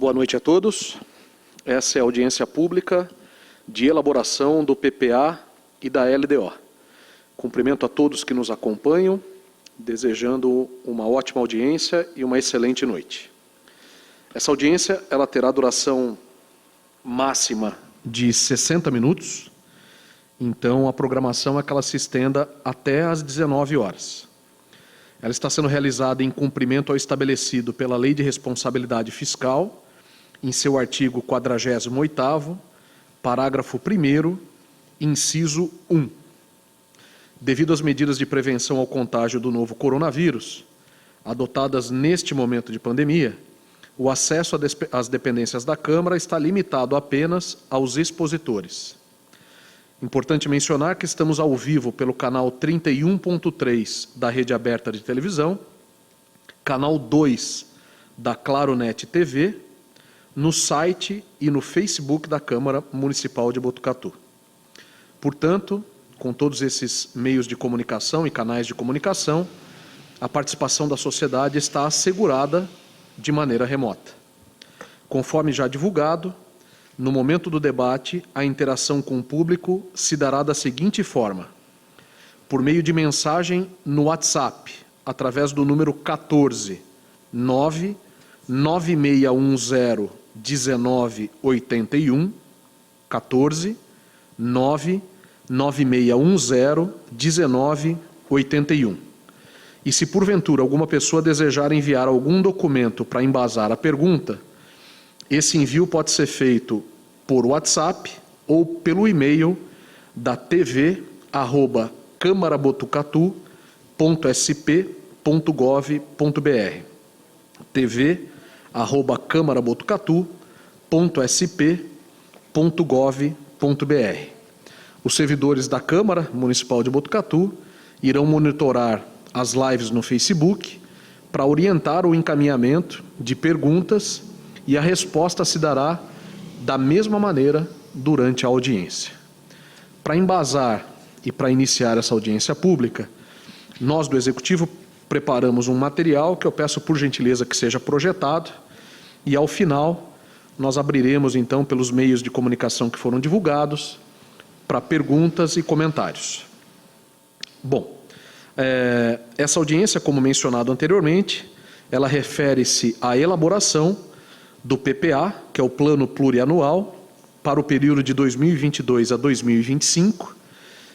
Boa noite a todos. Essa é a audiência pública de elaboração do PPA e da LDO. Cumprimento a todos que nos acompanham, desejando uma ótima audiência e uma excelente noite. Essa audiência ela terá duração máxima de 60 minutos, então a programação é que ela se estenda até às 19 horas. Ela está sendo realizada em cumprimento ao estabelecido pela Lei de Responsabilidade Fiscal, em seu artigo 48º, parágrafo 1º, inciso 1. Devido às medidas de prevenção ao contágio do novo coronavírus, adotadas neste momento de pandemia, o acesso às dependências da Câmara está limitado apenas aos expositores. Importante mencionar que estamos ao vivo pelo canal 31.3 da Rede Aberta de Televisão, canal 2 da Claronet TV, no site e no Facebook da Câmara Municipal de Botucatu. Portanto, com todos esses meios de comunicação e canais de comunicação, a participação da sociedade está assegurada de maneira remota. Conforme já divulgado, no momento do debate, a interação com o público se dará da seguinte forma: por meio de mensagem no WhatsApp, através do número 14 99610 1981, 14 99610 1981. E se porventura alguma pessoa desejar enviar algum documento para embasar a pergunta, esse envio pode ser feito por WhatsApp ou pelo e-mail da tv@camarabotucatu.sp.gov.br, tv@camarabotucatu.sp.gov.br. Os servidores da Câmara Municipal de Botucatu irão monitorar as lives no Facebook para orientar o encaminhamento de perguntas e a resposta se dará da mesma maneira durante a audiência. Para embasar e para iniciar essa audiência pública, nós do Executivo preparamos um material que eu peço por gentileza que seja projetado e ao final nós abriremos então pelos meios de comunicação que foram divulgados para perguntas e comentários. Bom, essa audiência, como mencionado anteriormente, ela refere-se à elaboração do PPA, que é o Plano Plurianual, para o período de 2022 a 2025,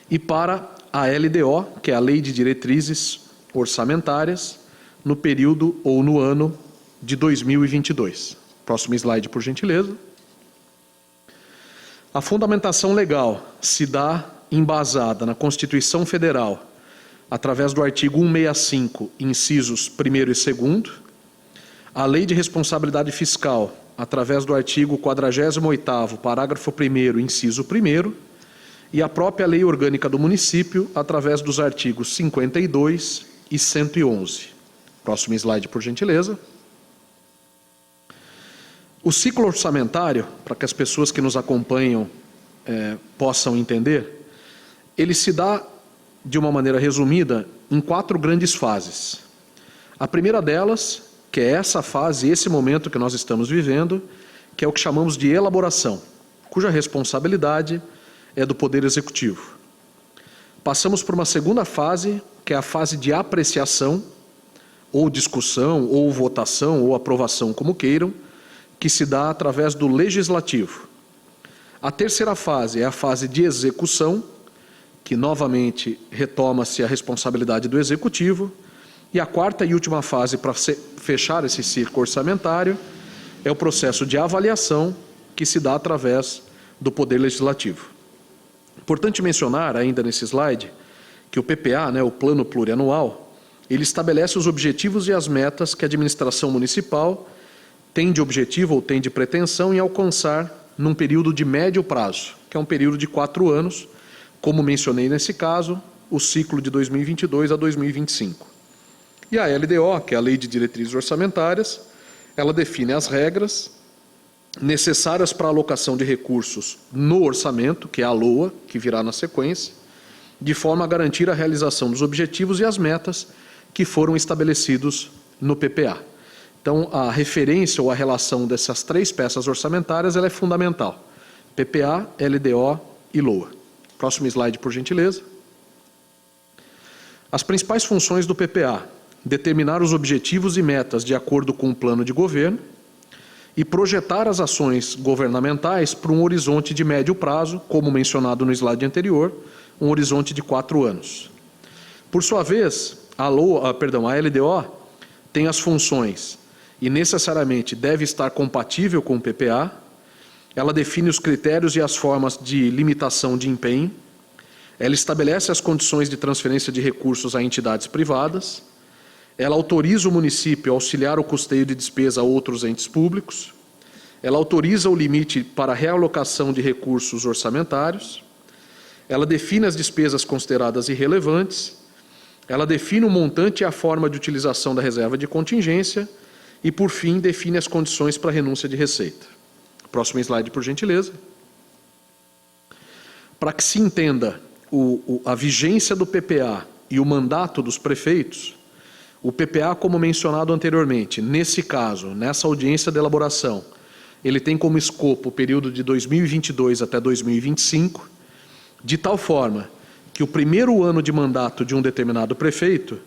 e para a LDO, que é a Lei de Diretrizes Orçamentárias, no período ou no ano de 2022. Próximo slide, por gentileza. A fundamentação legal se dá embasada na Constituição Federal, através do artigo 165, incisos 1º e 2º, a Lei de Responsabilidade Fiscal, através do artigo 48º, parágrafo 1º, inciso 1º, e a própria Lei Orgânica do Município, através dos artigos 52 e 111. Próximo slide, por gentileza. O ciclo orçamentário, para que as pessoas que nos acompanham possam entender, ele se dá, de uma maneira resumida, em 4 grandes fases. A primeira delas, que é essa fase, esse momento que nós estamos vivendo, que é o que chamamos de elaboração, cuja responsabilidade é do Poder Executivo. Passamos por uma segunda fase, que é a fase de apreciação, ou discussão, ou votação, ou aprovação, como queiram, que se dá através do Legislativo. A terceira fase é a fase de execução, que novamente retoma-se a responsabilidade do Executivo, e a quarta e última fase para fechar esse ciclo orçamentário é o processo de avaliação que se dá através do Poder Legislativo. Importante mencionar ainda nesse slide que o PPA, o Plano Plurianual, ele estabelece os objetivos e as metas que a administração municipal tem de objetivo ou tem de pretensão em alcançar num período de médio prazo, que é um período de 4 anos, como mencionei nesse caso, o ciclo de 2022 a 2025. E a LDO, que é a Lei de Diretrizes Orçamentárias, ela define as regras necessárias para a alocação de recursos no orçamento, que é a LOA, que virá na sequência, de forma a garantir a realização dos objetivos e as metas que foram estabelecidos no PPA. Então, a referência ou a relação dessas três peças orçamentárias ela é fundamental. PPA, LDO e LOA. Próximo slide, por gentileza. As principais funções do PPA: determinar os objetivos e metas de acordo com o plano de governo e projetar as ações governamentais para um horizonte de médio prazo, como mencionado no slide anterior, um horizonte de 4 anos. Por sua vez, a LDO tem as funções e necessariamente deve estar compatível com o PPA. Ela define os critérios e as formas de limitação de empenho. Ela estabelece as condições de transferência de recursos a entidades privadas. Ela autoriza o município a auxiliar o custeio de despesa a outros entes públicos. Ela autoriza o limite para a realocação de recursos orçamentários. Ela define as despesas consideradas irrelevantes. Ela define o montante e a forma de utilização da reserva de contingência. E, por fim, define as condições para a renúncia de receita. Próximo slide, por gentileza. Para que se entenda a vigência do PPA e o mandato dos prefeitos, o PPA, como mencionado anteriormente, nesse caso, nessa audiência de elaboração, ele tem como escopo o período de 2022 até 2025, de tal forma que o primeiro ano de mandato de um determinado prefeito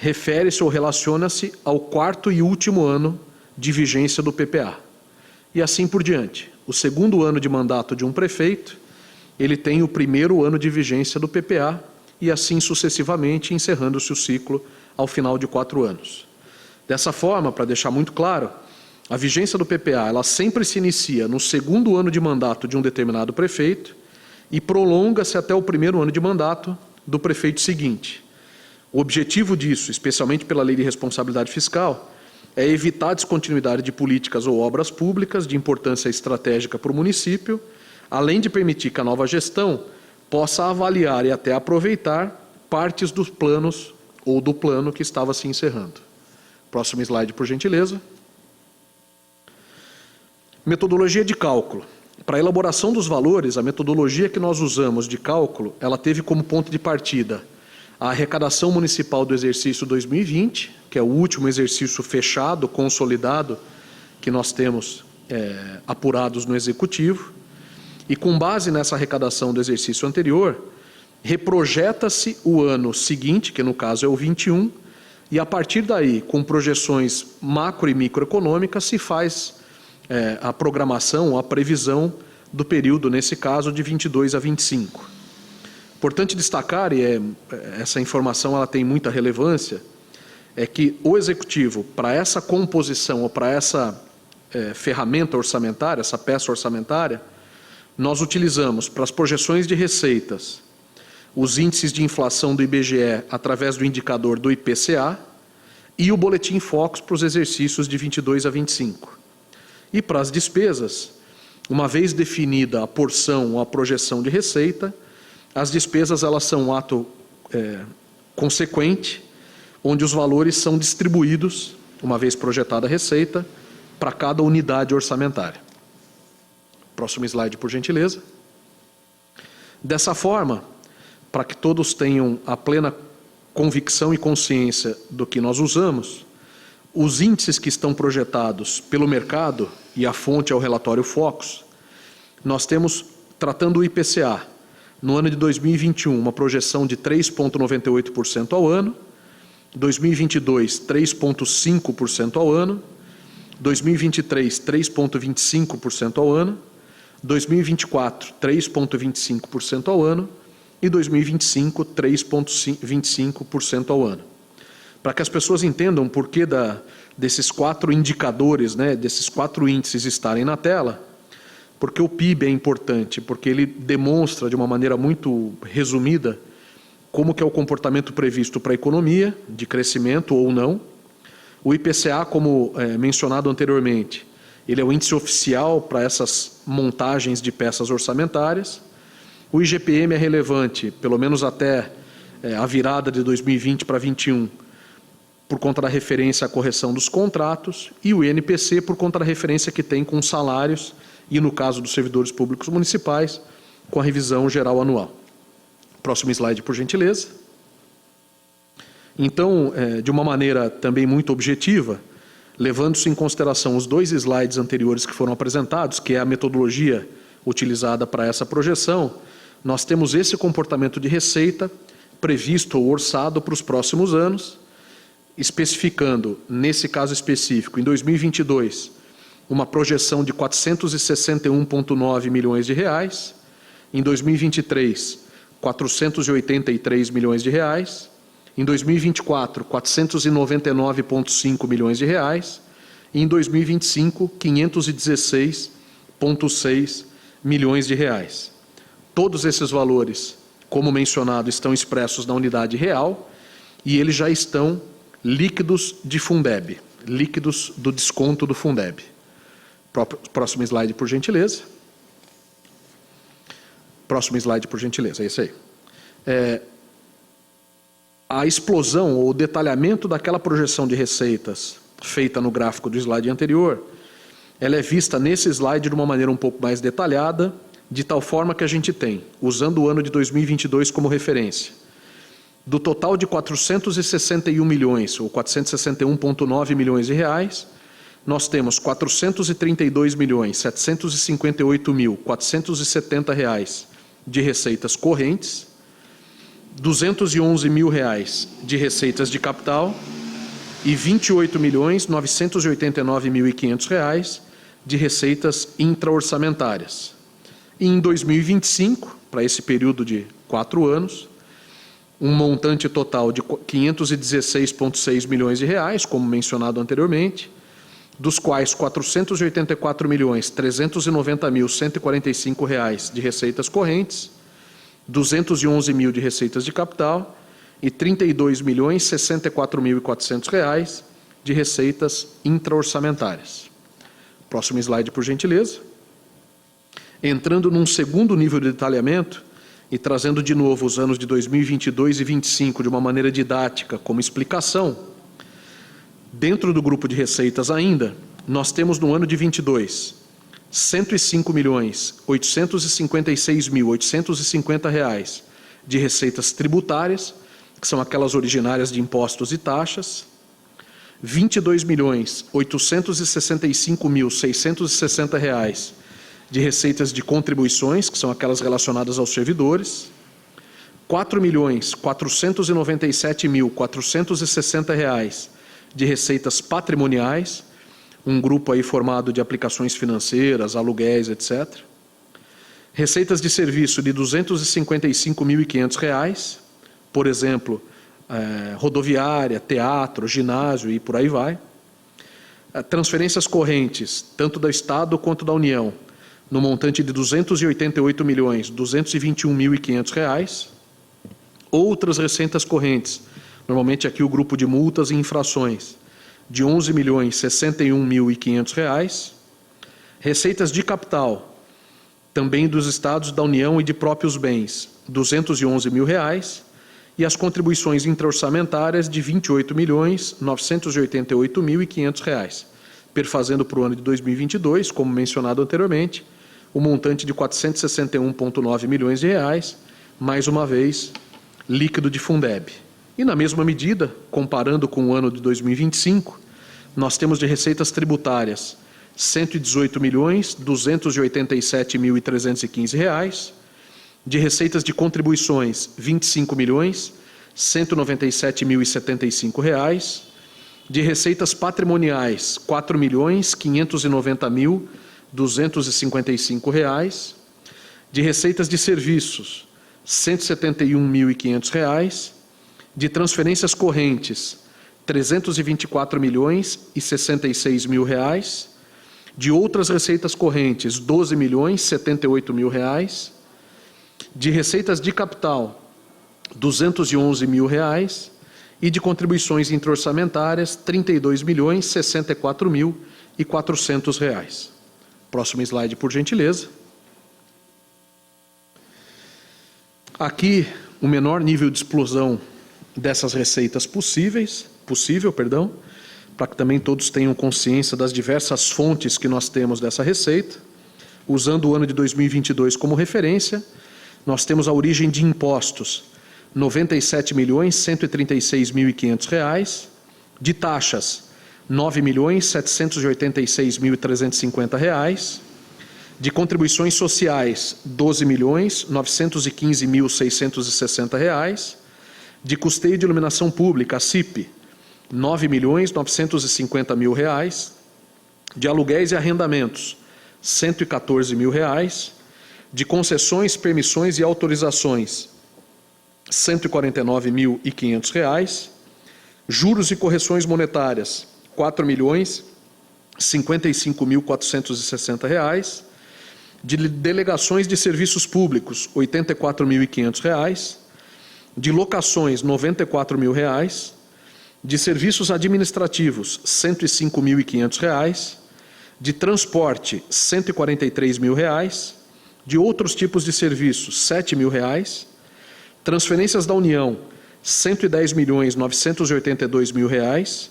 refere-se ou relaciona-se ao 4º e último ano de vigência do PPA. E assim por diante. O segundo ano de mandato de um prefeito, ele tem o primeiro ano de vigência do PPA e assim sucessivamente, encerrando-se o ciclo ao final de 4 anos. Dessa forma, para deixar muito claro, a vigência do PPA ela sempre se inicia no segundo ano de mandato de um determinado prefeito e prolonga-se até o primeiro ano de mandato do prefeito seguinte. O objetivo disso, especialmente pela Lei de Responsabilidade Fiscal, é evitar a descontinuidade de políticas ou obras públicas de importância estratégica para o município, além de permitir que a nova gestão possa avaliar e até aproveitar partes dos planos ou do plano que estava se encerrando. Próximo slide, por gentileza. Metodologia de cálculo. Para a elaboração dos valores, a metodologia que nós usamos de cálculo, ela teve como ponto de partida a arrecadação municipal do exercício 2020, que é o último exercício fechado, consolidado, que nós temos apurados no Executivo, e com base nessa arrecadação do exercício anterior, reprojeta-se o ano seguinte, que no caso é o 21, e a partir daí, com projeções macro e microeconômicas, se faz a programação, a previsão do período, nesse caso, de 22 a 25. Importante destacar, e essa informação ela tem muita relevância, é que o Executivo, para essa composição ou para essa ferramenta orçamentária, essa peça orçamentária, nós utilizamos para as projeções de receitas os índices de inflação do IBGE através do indicador do IPCA e o boletim Focus para os exercícios de 22 a 25. E para as despesas, uma vez definida a porção ou a projeção de receita, as despesas elas são um ato consequente, onde os valores são distribuídos, uma vez projetada a receita, para cada unidade orçamentária. Próximo slide, por gentileza. Dessa forma, para que todos tenham a plena convicção e consciência do que nós usamos, os índices que estão projetados pelo mercado, e a fonte é o relatório Focus, nós temos, tratando o IPCA, no ano de 2021, uma projeção de 3,98% ao ano, 2022, 3,5% ao ano, 2023, 3,25% ao ano, 2024, 3,25% ao ano e 2025, 3,25% ao ano. Para que as pessoas entendam o porquê desses 4 indicadores, desses 4 índices estarem na tela, porque o PIB é importante, porque ele demonstra de uma maneira muito resumida como que é o comportamento previsto para a economia, de crescimento ou não. O IPCA, como mencionado anteriormente, ele é o índice oficial para essas montagens de peças orçamentárias. O IGPM é relevante, pelo menos até a virada de 2020 para 2021, por conta da referência à correção dos contratos, e o INPC por conta da referência que tem com salários e, no caso dos servidores públicos municipais, com a revisão geral anual. Próximo slide, por gentileza. Então, de uma maneira também muito objetiva, levando-se em consideração os 2 slides anteriores que foram apresentados, que é a metodologia utilizada para essa projeção, nós temos esse comportamento de receita previsto ou orçado para os próximos anos, especificando, nesse caso específico, em 2022, uma projeção de R$ 461,9 milhões, em 2023, R$ 483 milhões, em 2024, R$ 499,5 milhões, e em 2025, R$ 516,6 milhões. Todos esses valores, como mencionado, estão expressos na unidade real e eles já estão líquidos de Fundeb, líquidos do desconto do Fundeb. Próximo slide, por gentileza. Próximo slide, por gentileza, é isso aí. A explosão ou o detalhamento daquela projeção de receitas feita no gráfico do slide anterior, ela é vista nesse slide de uma maneira um pouco mais detalhada, de tal forma que a gente tem, usando o ano de 2022 como referência, do total de 461 milhões, ou 461,9 milhões de reais, nós temos 432 milhões, 758.470 reais de receitas correntes, 211 mil reais de receitas de capital e 28.989.500 reais de receitas intraorçamentárias. E em 2025, para esse período de 4 anos, um montante total de 516,6 milhões de reais, como mencionado anteriormente, dos quais 484.390.145 reais de receitas correntes, 211 mil de receitas de capital e 32.064.400 reais de receitas intraorçamentárias. Próximo slide, por gentileza. Entrando num segundo nível de detalhamento e trazendo de novo os anos de 2022 e 2025 de uma maneira didática como explicação, dentro do grupo de receitas ainda, nós temos no ano de 22, R$ 105.856.850 reais de receitas tributárias, que são aquelas originárias de impostos e taxas, R$ 22.865.660 reais de receitas de contribuições, que são aquelas relacionadas aos servidores, R$ 4.497.460 reais de receitas patrimoniais, um grupo aí formado de aplicações financeiras, aluguéis, etc. Receitas de serviço de R$ 255.500 reais, por exemplo, rodoviária, teatro, ginásio e por aí vai. Transferências correntes, tanto do Estado quanto da União, no montante de R$ 288.221.500 reais. Outras receitas correntes, normalmente aqui o grupo de multas e infrações, de R$ 11.061.500 reais. Receitas de capital, também dos Estados, da União e de próprios bens, R$ 211 mil reais. E as contribuições intraorçamentárias de R$ 28.988.500 reais, perfazendo para o ano de 2022, como mencionado anteriormente, o montante de R$ 461,9 milhões de reais, mais uma vez, líquido de Fundeb. E na mesma medida, comparando com o ano de 2025, nós temos de receitas tributárias R$ 118.287.315 reais, de receitas de contribuições R$ 25.197.075 reais, de receitas patrimoniais R$ 4.590.255 reais, de receitas de serviços R$ 171.500 reais, de transferências correntes R$ 324.066 mil reais, de outras receitas correntes R$ 12.078.000 reais, de receitas de capital R$ 211 mil reais e de contribuições intraorçamentárias R$ 32.064.400 reais. Próximo slide, por gentileza. Aqui, o menor nível de explosão dessas receitas possível, para que também todos tenham consciência das diversas fontes que nós temos dessa receita. Usando o ano de 2022 como referência, nós temos a origem de impostos, R$ 97.136.500, de taxas, R$9.786.350. De contribuições sociais, R$12.915.660. De custeio de iluminação pública, a CIP, R$9.950.000. De aluguéis e arrendamentos, R$114.000. De concessões, permissões e autorizações, R$149.500. Juros e correções monetárias, R$4.055.460. De delegações de serviços públicos, R$84.500. De locações, R$94.000. De serviços administrativos, R$105.500. De transporte, R$143.000. De outros tipos de serviços, R$7.000. Transferências da União, R$110.982.000.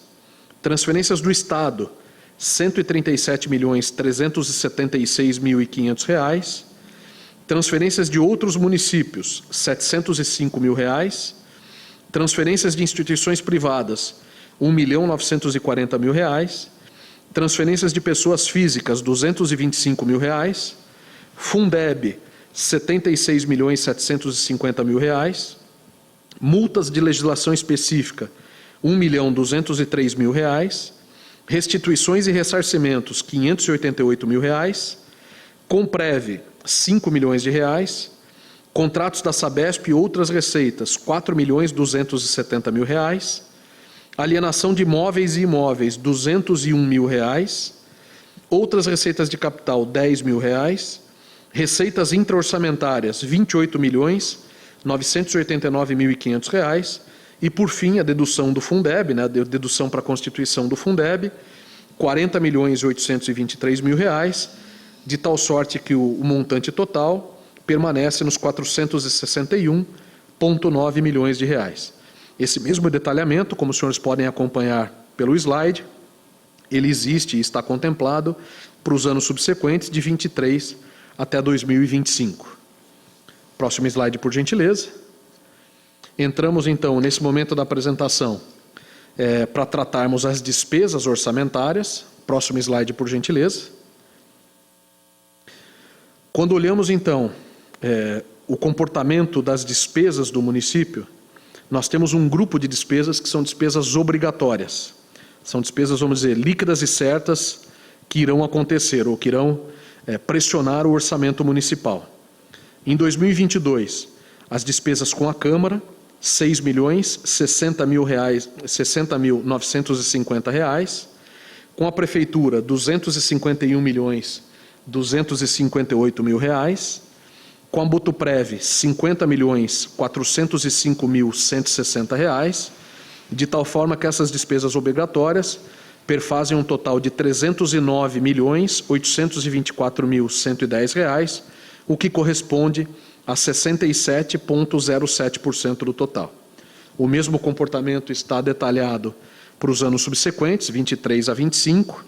Transferências do Estado, R$137.376.500. Transferências de outros municípios, R$705.000. Transferências de instituições privadas, R$1.940.000. Transferências de pessoas físicas, R$225.000. Fundeb, R$76.750.000. Multas de legislação específica, R$1.203.000. Restituições e ressarcimentos, R$588.000. Comprev, R$5.000. Contratos da Sabesp e outras receitas, R$4.270.000. Alienação de móveis e imóveis, R$201.000. Outras receitas de capital, R$10.000. Receitas intraorçamentárias, R$28.989.500. E, por fim, a dedução do Fundeb, né, a dedução para a constituição do Fundeb, R$40.823.000, de tal sorte que o montante total permanece nos R$461,9 milhões. Esse mesmo detalhamento, como os senhores podem acompanhar pelo slide, ele existe e está contemplado para os anos subsequentes, de 23 até 2025. Próximo slide, por gentileza. Entramos, então, nesse momento da apresentação, para tratarmos as despesas orçamentárias. Próximo slide, por gentileza. Quando olhamos, então, o comportamento das despesas do município, nós temos um grupo de despesas que são despesas obrigatórias. São despesas, vamos dizer, líquidas e certas que irão acontecer ou que irão pressionar o orçamento municipal. Em 2022, as despesas com a Câmara, R$60.950. Com a Prefeitura, R$251.258.000. Com a Botuprev, R$50.405.160, de tal forma que essas despesas obrigatórias perfazem um total de R$309.824.110, o que corresponde a 67,07% do total. O mesmo comportamento está detalhado para os anos subsequentes, 23 a 25,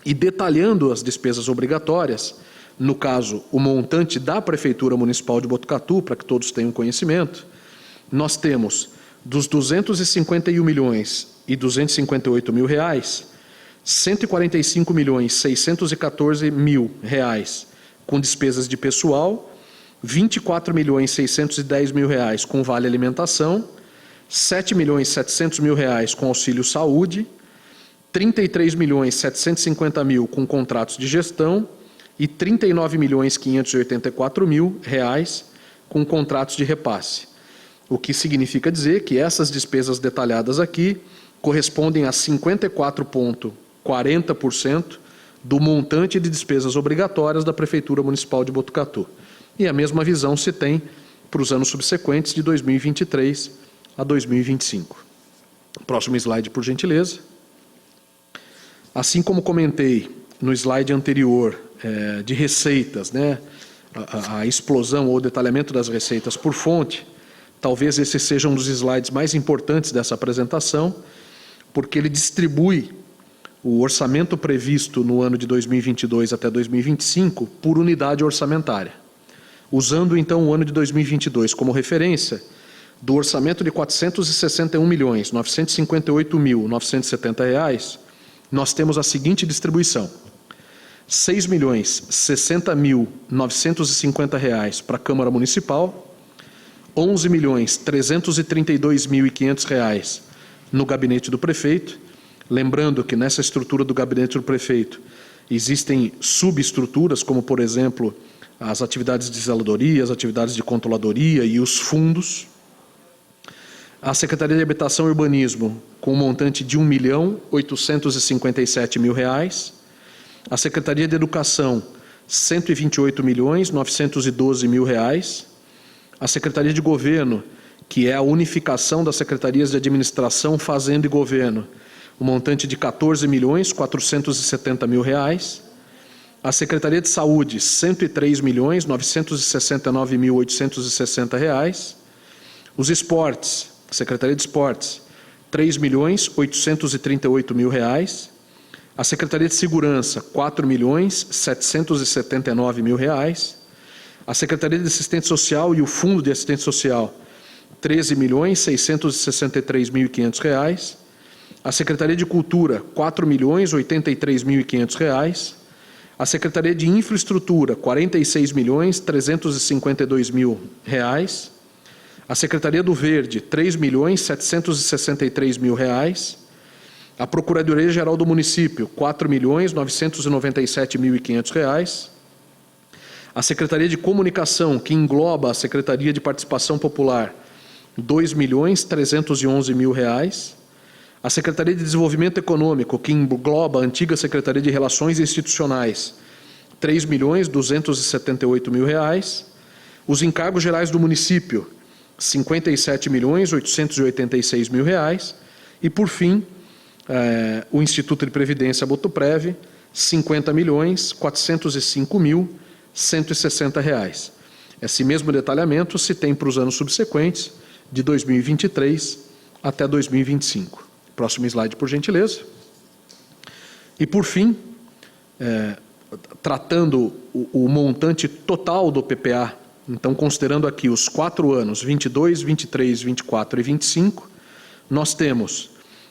e detalhando as despesas obrigatórias, no caso, o montante da Prefeitura Municipal de Botucatu, para que todos tenham conhecimento, nós temos dos R$251.258.000, R$145.614.000 com despesas de pessoal, R$24.610.000 com vale alimentação, R$7.700.000 com auxílio saúde, R$33.750.000 com contratos de gestão e R$39.584.000 com contratos de repasse. O que significa dizer que essas despesas detalhadas aqui correspondem a 54,40% do montante de despesas obrigatórias da Prefeitura Municipal de Botucatu. E a mesma visão se tem para os anos subsequentes, de 2023 a 2025. Próximo slide, por gentileza. Assim como comentei no slide anterior de receitas, né, a explosão ou detalhamento das receitas por fonte, talvez esse seja um dos slides mais importantes dessa apresentação, porque ele distribui o orçamento previsto no ano de 2022 até 2025 por unidade orçamentária. Usando, então, o ano de 2022 como referência, do orçamento de R$461.958.970, nós temos a seguinte distribuição: R$ 6.060.950 para a Câmara Municipal, R$ 11.332.500 no gabinete do prefeito. Lembrando que nessa estrutura do gabinete do prefeito existem subestruturas, como, por exemplo, as atividades de zeladoria, as atividades de controladoria e os fundos. A Secretaria de Habitação e Urbanismo, com um montante de R$ 1.857.000. A Secretaria de Educação, R$ 128.912.000. A Secretaria de Governo, que é a unificação das Secretarias de Administração, Fazenda e Governo, um montante de R$ 14.470.000. A Secretaria de Saúde, R$ 103.969.860. Os esportes, Secretaria de Esportes, R$ 3.838.000. A Secretaria de Segurança, R$ 4.779.000. A Secretaria de Assistência Social e o Fundo de Assistência Social, R$ 13.663.500. A Secretaria de Cultura, R$ 4.083.500. A Secretaria de Infraestrutura, R$ 46.352.000. A Secretaria do Verde, R$ 3.763.000. A Procuradoria-Geral do Município, R$ 4.997.500. A Secretaria de Comunicação, que engloba a Secretaria de Participação Popular, R$ 2.311.000. A Secretaria de Desenvolvimento Econômico, que engloba a antiga Secretaria de Relações Institucionais, R$ 3.278.000. Os encargos gerais do município, R$ 57.886.000. E, por fim, o Instituto de Previdência Botuprev, R$ 50.405.160. Esse mesmo detalhamento se tem para os anos subsequentes, de 2023 até 2025. Próximo slide, por gentileza. E, por fim, tratando o montante total do PPA, então, considerando aqui os 4 anos, 22, 23, 24 e 25, nós temos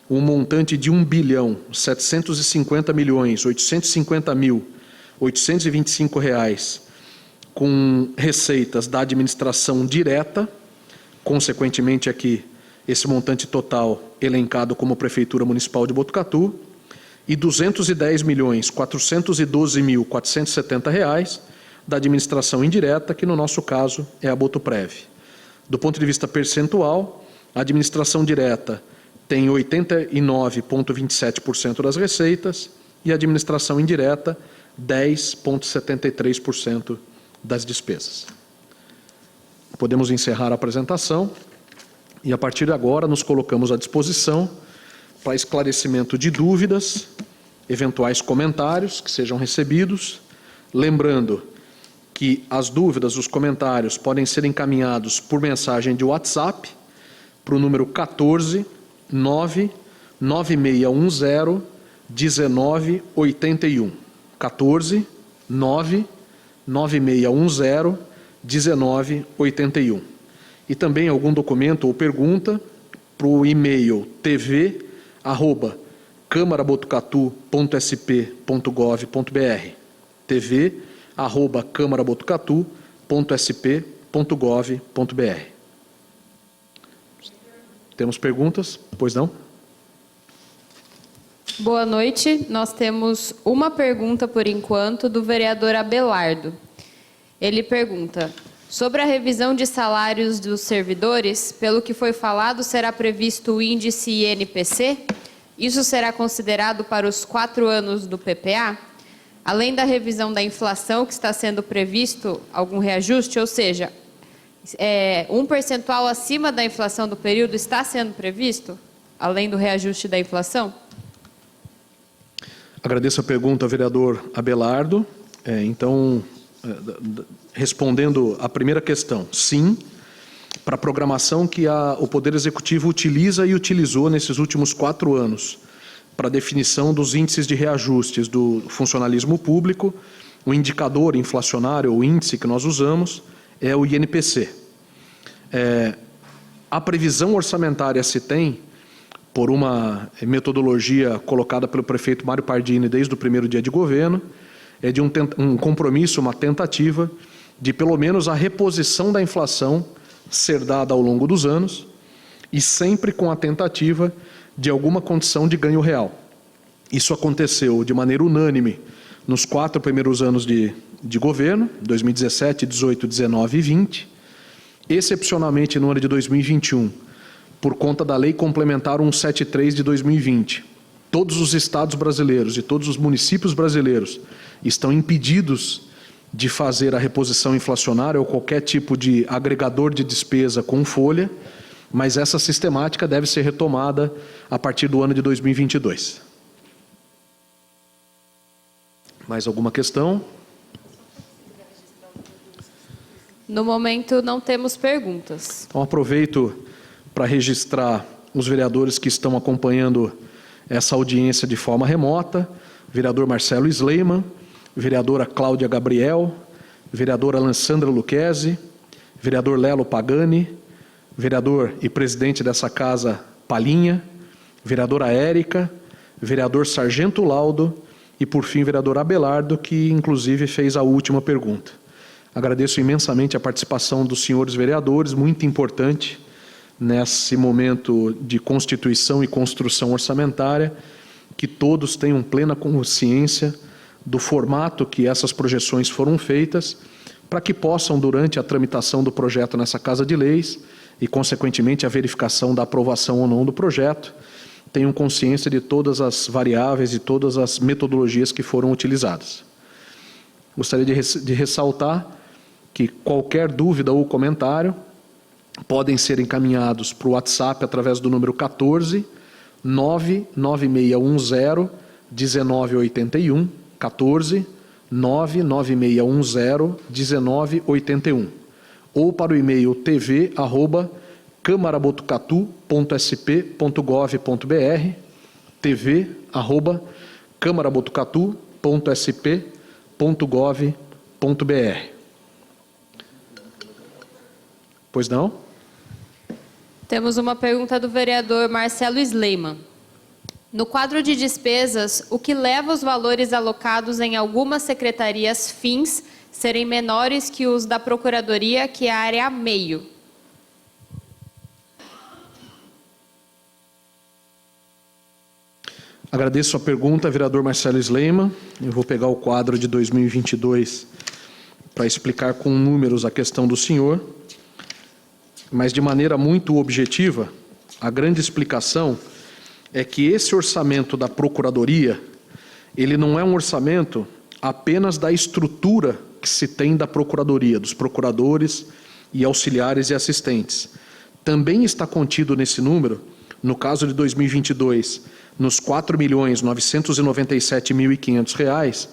um montante de R$ 1.750.850.825 com receitas da administração direta, consequentemente aqui esse montante total elencado como Prefeitura Municipal de Botucatu, e R$ 210.412.470 da administração indireta, que no nosso caso é a Botuprev. Do ponto de vista percentual, a administração direta tem 89,27% das receitas e a administração indireta 10,73% das despesas. Podemos encerrar a apresentação e, a partir de agora, nos colocamos à disposição para esclarecimento de dúvidas, eventuais comentários que sejam recebidos. Lembrando que as dúvidas, os comentários podem ser encaminhados por mensagem de WhatsApp para o número 14-99610-1981. 14-99610-1981. E também algum documento ou pergunta para o e-mail tv@camarabotucatu.sp.gov.br. tv@camarabotucatu.sp.gov.br. Temos perguntas? Pois não? Boa noite. Nós temos uma pergunta, por enquanto, do vereador Abelardo. Ele pergunta: sobre a revisão de salários dos servidores, pelo que foi falado, será previsto o índice INPC? Isso será considerado para os 4 anos do PPA? Além da revisão da inflação, que está sendo previsto algum reajuste, ou seja, um percentual acima da inflação do período está sendo previsto, além do reajuste da inflação? Agradeço a pergunta, vereador Abelardo. Respondendo à primeira questão, sim, para a programação que o Poder Executivo utiliza e utilizou nesses últimos 4 anos, para a definição dos índices de reajustes do funcionalismo público, o indicador inflacionário, o índice que nós usamos, é o INPC. A previsão orçamentária se tem por uma metodologia colocada pelo prefeito Mário Pardini desde o primeiro dia de governo, é de um compromisso, uma tentativa de pelo menos a reposição da inflação ser dada ao longo dos anos e sempre com a tentativa de alguma condição de ganho real. Isso aconteceu de maneira unânime nos 4 primeiros anos de governo, 2017, 18, 19 e 20, excepcionalmente no ano de 2021, por conta da Lei Complementar 173 de 2020. Todos os estados brasileiros e todos os municípios brasileiros estão impedidos de fazer a reposição inflacionária ou qualquer tipo de agregador de despesa com folha, mas essa sistemática deve ser retomada a partir do ano de 2022. Mais alguma questão? No momento, não temos perguntas. Então, aproveito para registrar os vereadores que estão acompanhando essa audiência de forma remota: vereador Marcelo Sleiman, vereadora Cláudia Gabriel, vereadora Alessandra Lucchesi, vereador Lelo Pagani, vereador e presidente dessa casa Palinha, vereadora Érica, vereador Sargento Laudo e, por fim, vereador Abelardo, que inclusive fez a última pergunta. Agradeço imensamente a participação dos senhores vereadores, muito importante nesse momento de constituição e construção orçamentária, que todos tenham plena consciência do formato que essas projeções foram feitas, para que possam, durante a tramitação do projeto nessa Casa de Leis e, consequentemente, a verificação da aprovação ou não do projeto, tenham consciência de todas as variáveis e todas as metodologias que foram utilizadas. Gostaria de ressaltar que qualquer dúvida ou comentário podem ser encaminhados para o WhatsApp através do número 14 99610 1981, 14 99610 1981, ou para o e-mail tv@camarabotucatu.sp.gov.br, tv@camarabotucatu.sp.gov.br. Pois não? Temos uma pergunta do vereador Marcelo Sleiman. No quadro de despesas, o que leva os valores alocados em algumas secretarias fins serem menores que os da Procuradoria, que é a área meio? Agradeço a pergunta, vereador Marcelo Sleiman. Eu vou pegar o quadro de 2022 para explicar com números a questão do senhor, mas de maneira muito objetiva. A grande explicação é que esse orçamento da Procuradoria, ele não é um orçamento apenas da estrutura que se tem da Procuradoria, dos procuradores e auxiliares e assistentes. Também está contido nesse número, no caso de 2022, nos R$ 4.997.500,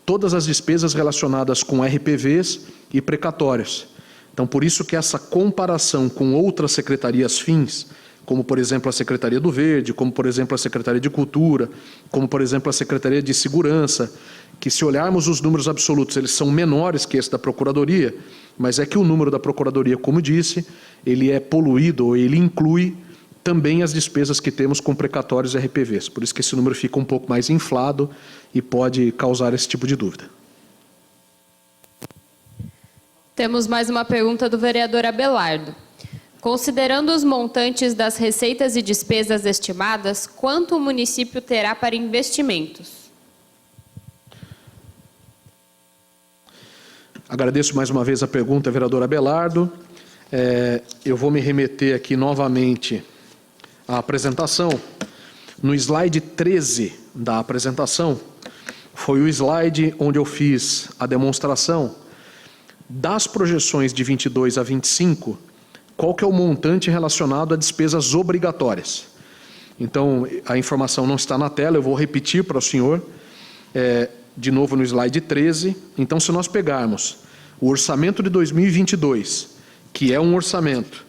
todas as despesas relacionadas com RPVs e precatórios. Então, por isso que essa comparação com outras secretarias fins, como, por exemplo, a Secretaria do Verde, como, por exemplo, a Secretaria de Cultura, como, por exemplo, a Secretaria de Segurança, que, se olharmos os números absolutos, eles são menores que esse da Procuradoria, mas é que o número da Procuradoria, como disse, ele é poluído, ou ele inclui também as despesas que temos com precatórios e RPVs. Por isso que esse número fica um pouco mais inflado e pode causar esse tipo de dúvida. Temos mais uma pergunta do vereador Abelardo. Considerando os montantes das receitas e despesas estimadas, quanto o município terá para investimentos? Agradeço mais uma vez a pergunta, vereador Abelardo. Eu vou me remeter aqui novamente à apresentação. No slide 13 da apresentação, foi o slide onde eu fiz a demonstração das projeções de 22 a 25, qual que é o montante relacionado a despesas obrigatórias. Então, a informação não está na tela, eu vou repetir para o senhor, de novo no slide 13. Então, se nós pegarmos o orçamento de 2022, que é um orçamento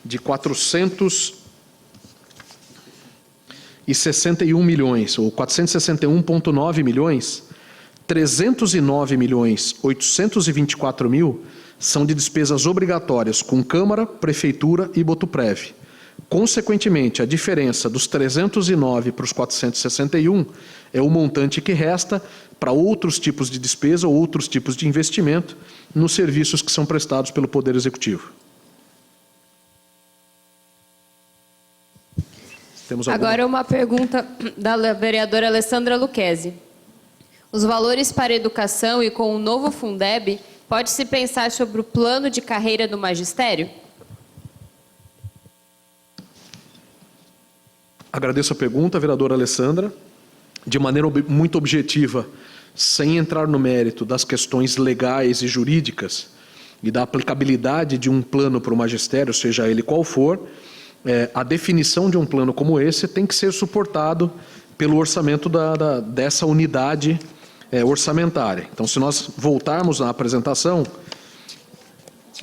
de 461 milhões, ou 461,9 milhões, 309 milhões 824 mil são de despesas obrigatórias com Câmara, Prefeitura e Botuprev. Consequentemente, a diferença dos 309 para os 461 é o montante que resta para outros tipos de despesa ou outros tipos de investimento nos serviços que são prestados pelo Poder Executivo. Temos Agora uma pergunta da vereadora Alessandra Lucchesi. Os valores para educação e com o novo Fundeb, pode-se pensar sobre o plano de carreira do magistério? Agradeço a pergunta, vereadora Alessandra. De maneira muito objetiva, sem entrar no mérito das questões legais e jurídicas e da aplicabilidade de um plano para o magistério, seja ele qual for, a definição de um plano como esse tem que ser suportado pelo orçamento dessa unidade orçamentária. Então, se nós voltarmos à apresentação,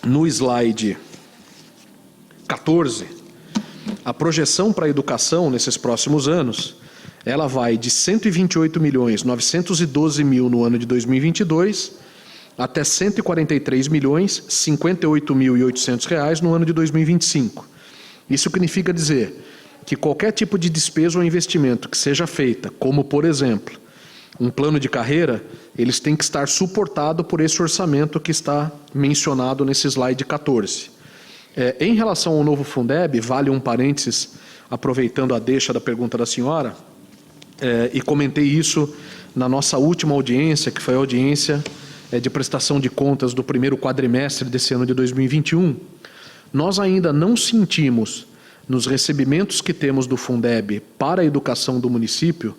no slide 14, a projeção para a educação nesses próximos anos, ela vai de 128.912.000 no ano de 2022 até 143.058.800 reais no ano de 2025. Isso significa dizer que qualquer tipo de despesa ou investimento que seja feita, como por exemplo, um plano de carreira, eles têm que estar suportados por esse orçamento que está mencionado nesse slide 14. Em relação ao novo Fundeb, vale um parênteses, aproveitando a deixa da pergunta da senhora, e comentei isso na nossa última audiência, que foi a audiência de prestação de contas do primeiro quadrimestre desse ano de 2021, nós ainda não sentimos, nos recebimentos que temos do Fundeb para a educação do município,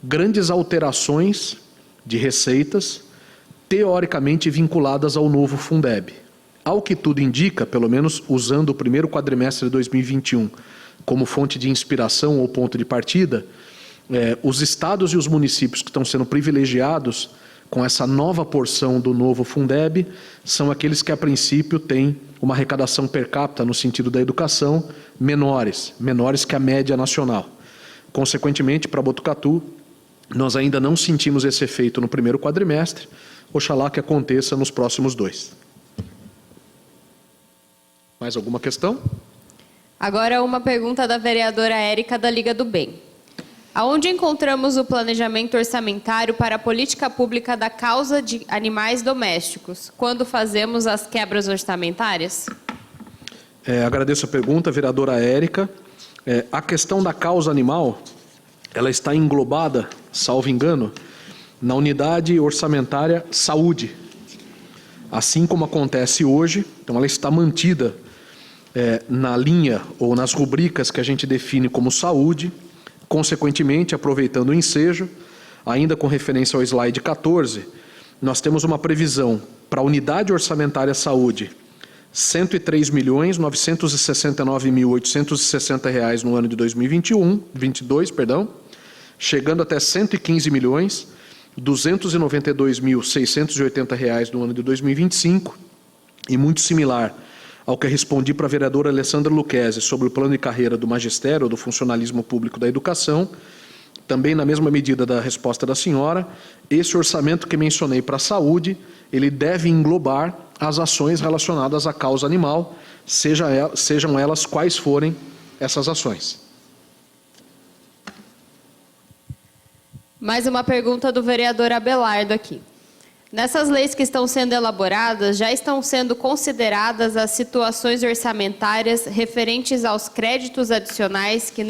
grandes alterações de receitas, teoricamente vinculadas ao novo Fundeb. Ao que tudo indica, pelo menos usando o primeiro quadrimestre de 2021 como fonte de inspiração ou ponto de partida, os estados e os municípios que estão sendo privilegiados com essa nova porção do novo Fundeb são aqueles que, a princípio, têm uma arrecadação per capita, no sentido da educação, menores que a média nacional. Consequentemente, para Botucatu, nós ainda não sentimos esse efeito no primeiro quadrimestre, oxalá que aconteça nos próximos 2. Mais alguma questão? Agora uma pergunta da vereadora Érica da Liga do Bem. Aonde encontramos o planejamento orçamentário para a política pública da causa de animais domésticos, quando fazemos as quebras orçamentárias? Agradeço a pergunta, vereadora Érica. A questão da causa animal, ela está englobada, salvo engano, na unidade orçamentária saúde. Assim como acontece hoje, então ela está mantida na linha ou nas rubricas que a gente define como saúde. Consequentemente, aproveitando o ensejo, ainda com referência ao slide 14, nós temos uma previsão para a unidade orçamentária saúde, R$ 103.969.860 no ano de 2022, chegando até R$ 115.292.680 no ano de 2025, e muito similar ao que respondi para a vereadora Alessandra Lucchesi sobre o plano de carreira do magistério ou do funcionalismo público da educação, também na mesma medida da resposta da senhora, esse orçamento que mencionei para a saúde, ele deve englobar as ações relacionadas à causa animal, sejam elas quais forem essas ações. Mais uma pergunta do vereador Abelardo aqui. Nessas leis que estão sendo elaboradas, já estão sendo consideradas as situações orçamentárias referentes aos créditos adicionais que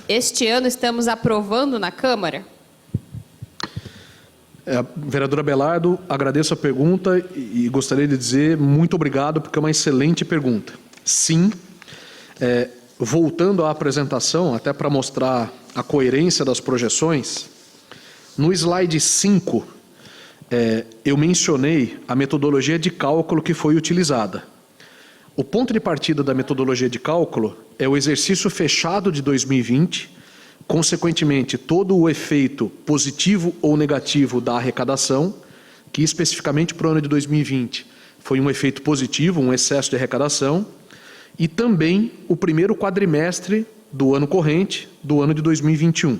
este ano estamos aprovando na Câmara? Vereador Abelardo, agradeço a pergunta e gostaria de dizer muito obrigado, porque é uma excelente pergunta. Sim, voltando à apresentação, até para mostrar a coerência das projeções, no slide 5, eu mencionei a metodologia de cálculo que foi utilizada. O ponto de partida da metodologia de cálculo é o exercício fechado de 2020, consequentemente todo o efeito positivo ou negativo da arrecadação, que especificamente para o ano de 2020 foi um efeito positivo, um excesso de arrecadação, e também o primeiro quadrimestre do ano corrente, do ano de 2021.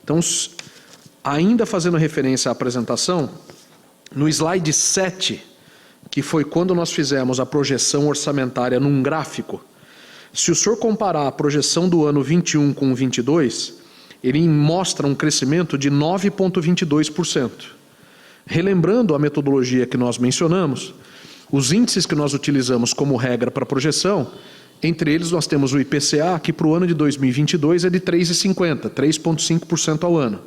Então, ainda fazendo referência à apresentação, no slide 7, que foi quando nós fizemos a projeção orçamentária num gráfico, Se o senhor comparar a projeção do ano 21 com o 22, ele mostra um crescimento de 9,22%. Relembrando a metodologia que nós mencionamos, os índices que nós utilizamos como regra para projeção, entre eles nós temos o IPCA, que para o ano de 2022 é de 3,50%, 3,5% ao ano.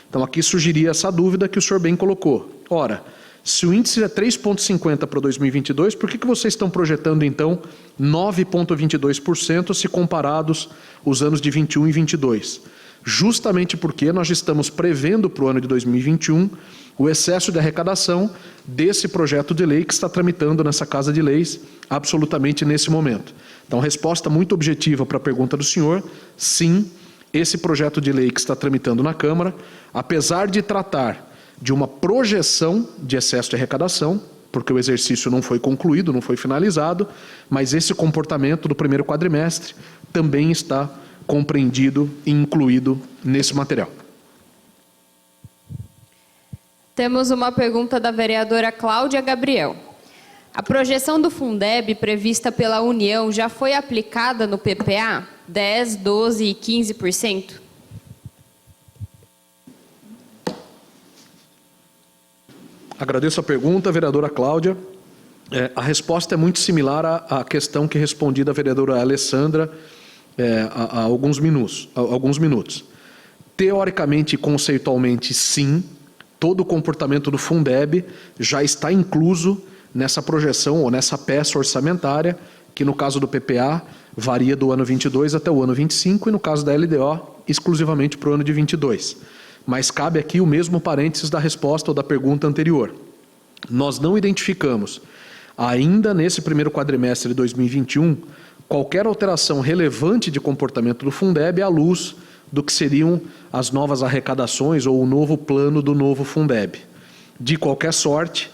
Então aqui surgiria essa dúvida que o senhor bem colocou. Ora, se o índice é 3,50% para 2022, por que vocês estão projetando então 9,22% se comparados os anos de 21 e 22? Justamente porque nós estamos prevendo para o ano de 2021 o excesso de arrecadação desse projeto de lei que está tramitando nessa Casa de Leis absolutamente nesse momento. Então, resposta muito objetiva para a pergunta do senhor, sim, esse projeto de lei que está tramitando na Câmara, apesar de tratar de uma projeção de excesso de arrecadação, porque o exercício não foi concluído, não foi finalizado, mas esse comportamento do primeiro quadrimestre também está compreendido e incluído nesse material. Temos uma pergunta da vereadora Cláudia Gabriel. A projeção do Fundeb prevista pela União já foi aplicada no PPA? 10%, 12% e 15%? Agradeço a pergunta, vereadora Cláudia. A resposta é muito similar à questão que respondi da vereadora Alessandra há alguns minutos. Teoricamente e conceitualmente, sim, todo o comportamento do Fundeb já está incluso nessa projeção ou nessa peça orçamentária, que no caso do PPA varia do ano 22 até o ano 25 e no caso da LDO exclusivamente para o ano de 22. Mas cabe aqui o mesmo parênteses da resposta ou da pergunta anterior. Nós não identificamos, ainda nesse primeiro quadrimestre de 2021, qualquer alteração relevante de comportamento do Fundeb à luz do que seriam as novas arrecadações ou o novo plano do novo Fundeb. De qualquer sorte,